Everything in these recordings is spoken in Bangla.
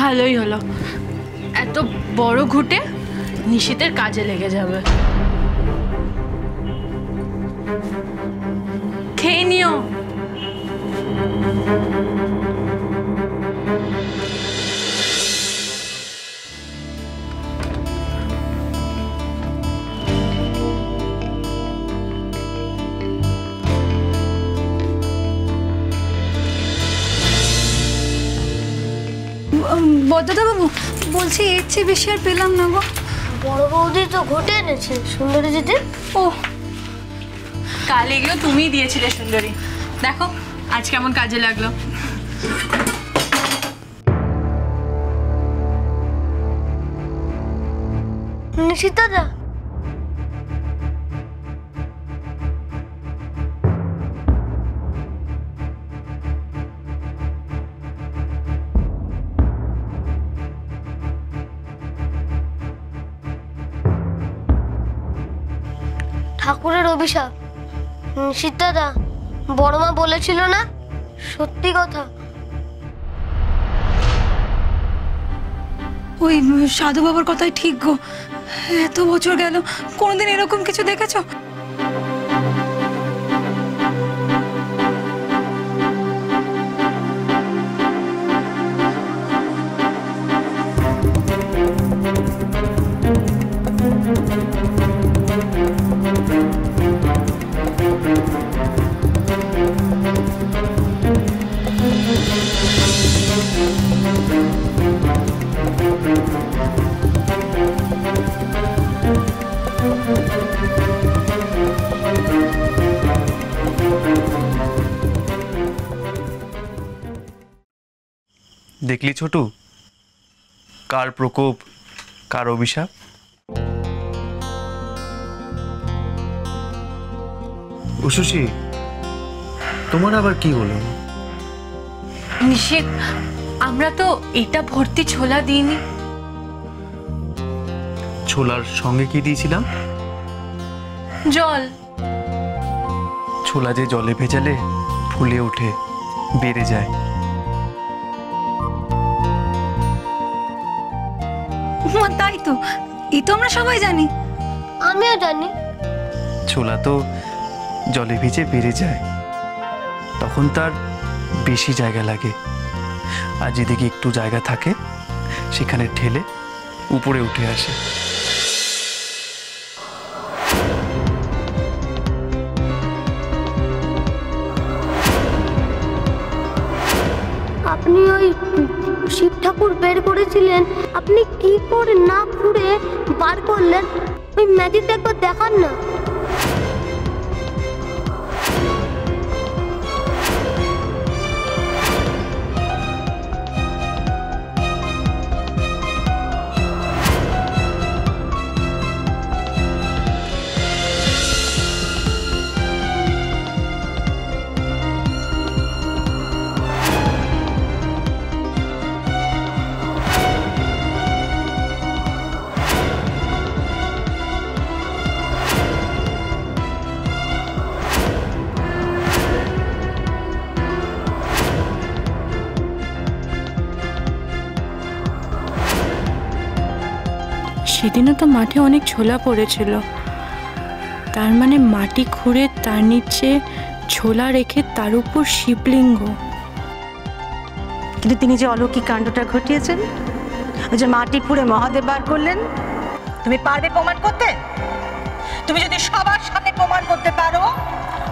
ভালোই হলো, এত বড় ঘুটে নিশীথের কাজে লেগে যাবে। খেয়ে নিও। বদ্দাদা বাবু বলছি, এর চেয়ে বেশি আর পেলাম না গো। বড় বৌদি তো ঘটে এনেছে সুন্দরী দিদি। ও, কাল এগুলো তুমিই দিয়েছিলে সুন্দরী, দেখো আজ কেমন কাজে লাগলো। নিশীথ দাদা, ঠাকুরের অভিশাপ। নিশীথ দাদা, বড় মা বলেছিল না সত্যি কথা। ওই সাধু বাবার কথাই ঠিক গো, এত বছর গেল কোনোদিন এরকম কিছু দেখেছো? দেখলি ছোটু, কার প্রকোপ, কার অভিশাপ। উশুশি, তোমার আবার কি হলো? নিশীথ, আমরা তো এটা ভর্তি ছোলা দিইনি। ছোলার সঙ্গে কি দিয়েছিলাম? জল। ছোলা যে জলে ভেজালে ফুলে ওঠে, বেড়ে যায়। তাই তো, এই তো আমরা সবাই জানি। আমিও জানি। ছোলা তো জলে ভিজে বেড়ে যায়, তখন তার বেশি জায়গা লাগে, আর যেদিকে একটু জায়গা থাকে সেখানে ঠেলে উপরে উঠে আসে। আপনি ওই শিব ঠাকুর বের করেছিলেন, আপনি কি করে না খুঁড়ে বার করলেন? ওই ম্যাজিকটা একবার দেখান না। সেদিনও তো মাঠে অনেক ছোলা পড়েছিল, তার মানে মাটি খুঁড়ে তার নিচে ছোলা রেখে তার উপর শিবলিঙ্গ। কিন্তু তিনি যে অলৌকিক কাণ্ডটা ঘটিয়েছেন, ওই যে মাটি খুঁড়ে মহাদেব বার করলেন, তুমি পারবে প্রমাণ করতে? তুমি যদি সবার সামনে প্রমাণ করতে পারো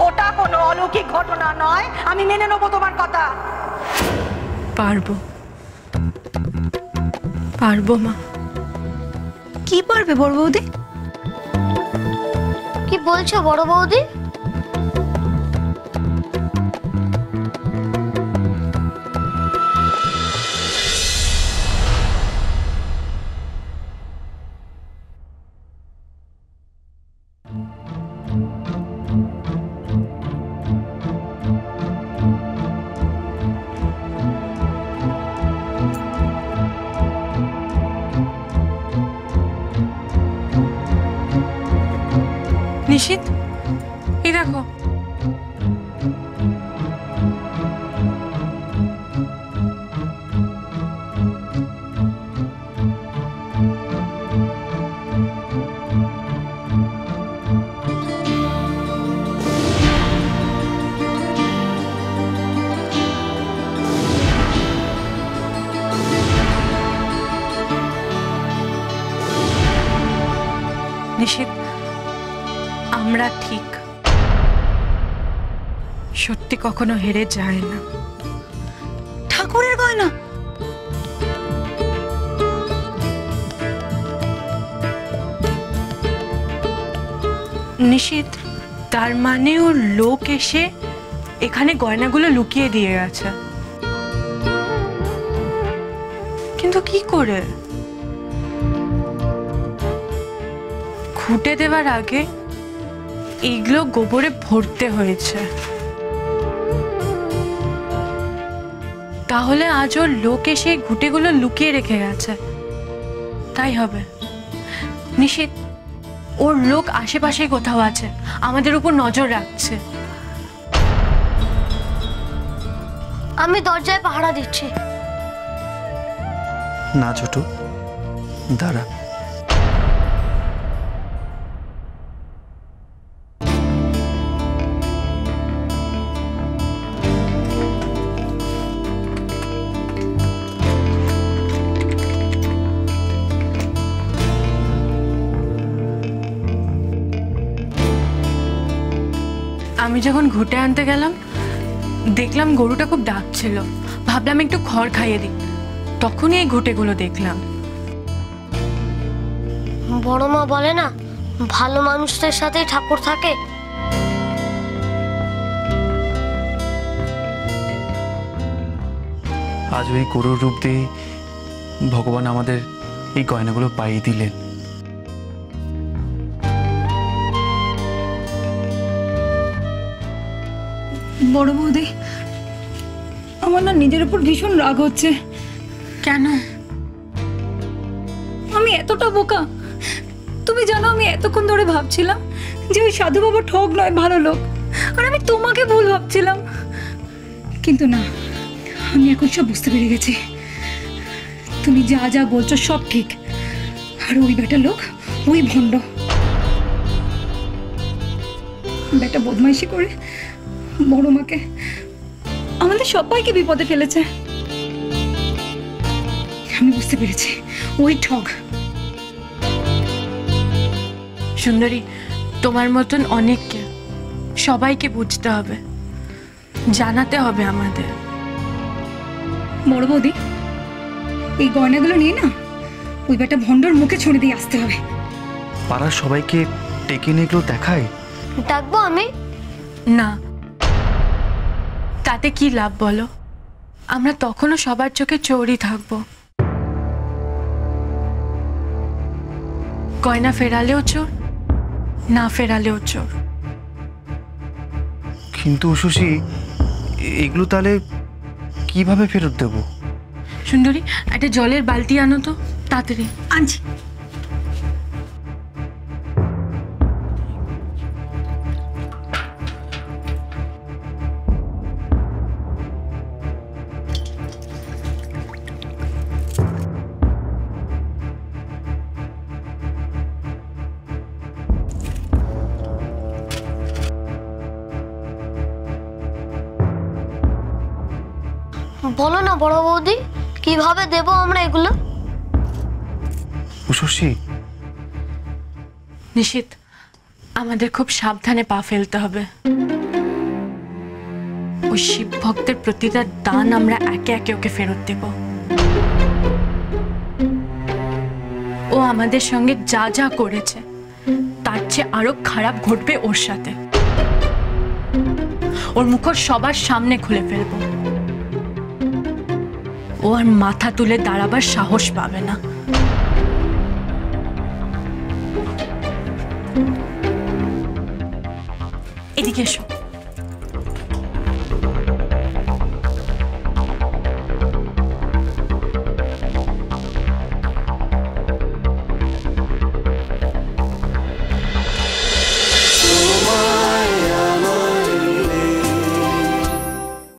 ওটা কোনো অলৌকিক ঘটনা নয়, আমি মেনে নেবো তোমার কথা। পারবো, পারবো মা। কি পারবে বড় বৌদি? কি বলছো বড় বৌদি? নিশীথ, এই দেখো। নিশিত, আমরা ঠিক, সত্যি কখনো হেরে যায় না। ঠাকুরের গয়না? নিশিত, তার মানে ওর লোক এসে এখানে গয়নাগুলো লুকিয়ে দিয়ে গেছে। কিন্তু কি করে? খুঁটে দেওয়ার আগে এইগুলো গোবরে ভরতে হয়েছে। তাহলে আজ ওর লোক এসে ঘুঁটেগুলো লুকিয়ে রেখে গেছে, তাই হবে। নিশিত, ওর লোক আশেপাশে কোথাও আছে, আমাদের উপর নজর রাখছে। আমি দরজায় পাহারা দিচ্ছি। না ছোট, দাঁড়া। আমি যখন ঘুঁটে আনতে গেলাম দেখলাম গরুটা খুব ডাকছিল, ভাবলাম একটু খড় খাইয়ে দিই, তখনই এই ঘুঁটেগুলো দেখলাম। বড় মা বলে না, ভালো মানুষদের সাথেই ঠাকুর থাকে। আজ ওই গরুর রূপ দিয়ে ভগবান আমাদের এই গয়নাগুলো পাইয়ে দিলেন। বড় বৌদি, আমার না নিজের উপর ভীষণ রাগ হচ্ছে। কেন? আমি এতটা বোকা? তুমি জানো আমি এতক্ষণ ধরে ভাবছিলাম যে ওই সাধু বাবা ঠগ নয়, ভালো লোক, আর আমি তোমাকে ভুল ভাবছিলাম। কিন্তু না, আমি এখন সব বুঝতে পেরে গেছি। তুমি যা যা বলছো সব ঠিক, আর ওই বেটা লোক, ওই ভণ্ড বেটা বদমাইশি করে বড় মাকে, আমাদের সবাইকে বিপদে ফেলেছে। আমি বুঝতে পেরেছি ওই ঠগ। সুন্দরী, তোমার মতন অনেককে, সবাইকে বুঝতে হবে, জানাতে হবে আমাদের। বড় বৌদি, এই গয়নাগুলো নিয়ে না ওই বেটা ভণ্ডর মুখে ছুঁড়ে দিয়ে আসতে হবে। পাড়ার সবাইকে ডেকে নিয়ে এগুলো দেখায়? ডাকবো আমি? না, তাতে কি লাভ বলো? আমরা তখনও সবার চোখে চোরই থাকবো। গয়না ফেরালেও চোর, না ফেরালেও চোর। কিন্তু শশী, এগুলো তাহলে কিভাবে ফেরত দেব? সুন্দরী, একটা জলের বালতি আনো তো, তাড়াতাড়ি। আনছি। বলো না বড় বৌদি, কিভাবে দেবো আমরা এগুলো? শশী, নিশিত, আমাদের খুব সাবধানে পা ফেলতে হবে। ওই শিব ভক্তের প্রতিটা দান আমরা একে একে ওকে ফেরত দেব। ও আমাদের সঙ্গে যা যা করেছে তার চেয়ে আরো খারাপ ঘটবে ওর সাথে। ওর মুখোশ সবার সামনে খুলে ফেলবো। ও আর মাথা তুলে দাঁড়াবার সাহস পাবে না। এদিকে এসো।